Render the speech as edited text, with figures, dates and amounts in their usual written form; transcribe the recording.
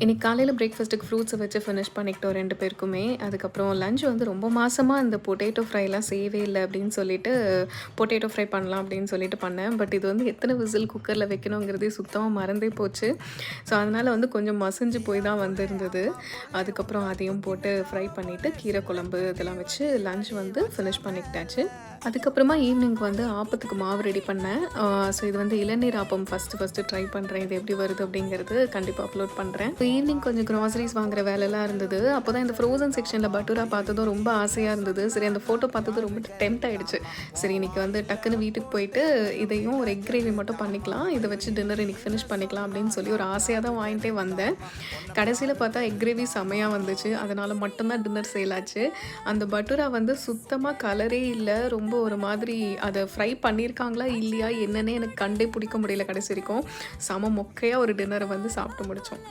இன்னைக்கு காலையில பிரேக்ஃபாஸ்ட்டுக்கு ஃப்ரூட்ஸ வச்சு ஃபினிஷ் பண்ணிக்கிட்டோம் 2 பேருக்குமே. அதுக்கப்புறம் லஞ்ச் வந்து ரொம்ப மாசமா இந்த பொட்டேட்டோ ஃப்ரைலாம் செய்யவே இல்ல அப்படின்னு சொல்லிட்டு, பொட்டேட்டோ ஃப்ரை பண்ணலாம் அப்படின்னு சொல்லிட்டு பண்ணேன். பட் இது வந்து எத்தன விசில் குக்கர்ல வைக்கணுங்கிறதே சுத்தமா மறந்தே போச்சு. ஸோ, அதனால வந்து கொஞ்சம் மசிஞ்சு போய் தான் வந்திருந்தது. அதுக்கப்புறம் அதையும் போட்டு ஃப்ரை பண்ணிட்டு, கீரை குழம்பு இதெல்லாம் வச்சு லஞ்ச் வந்து ஃபினிஷ் பண்ணிக்கிட்டாச்சு. அதுக்கப்புறமா ஈவினிங் வந்து ஆப்பத்துக்கு மாவு ரெடி பண்ணேன். ஸோ இது வந்து இளநீர் ஆப்பம் ஃபஸ்ட்டு ட்ரை பண்ணுறேன். இது எப்படி வருது அப்படிங்கிறது கண்டிப்பா அப்லோட் பண்றேன். ஈவினிங் கொஞ்சம் கிராசரிஸ் வாங்குற வேலைலாம் இருந்தது. அப்போதான் இந்த ஃப்ரோசன் செக்ஷன்ல பட்டூரா பார்த்ததும் ரொம்ப ஆசையா இருந்தது. சரி அந்த ஃபோட்டோ பார்த்ததும் ரொம்ப டெம்ப்ட் ஆயிடுச்சு. சரி இன்னைக்கு வந்து டக்குன்னு வீட்டுக்கு போயிட்டு இதையும் ஒரு எக் கிரேவி மட்டும் பண்ணிக்கலாம். இதை வச்சு டின்னர் இன்னைக்கு ஃபினிஷ் பண்ணிக்கலாம் அப்படின்னு சொல்லி ஒரு ஆசையா தான் வாங்கிட்டே வந்தேன். கடைசியில பார்த்தா எக் கிரேவி செமையா வந்துச்சு. அதனால மட்டும் தான் டின்னர் செய்யலாச்சு. அந்த பட்டூரா வந்து சுத்தமா கலரே இல்ல. ரொம்ப ஒரு மாதிரி அத ஃப்ரை பண்ணியிருக்காங்களா இல்லையா என்னன்னே எனக்கு கண்டே பிடிக்க முடியல கடைசி வரைக்கும். செம மொக்கையா ஒரு டின்னரை வந்து சாப்பிட்டு முடிச்சோம்.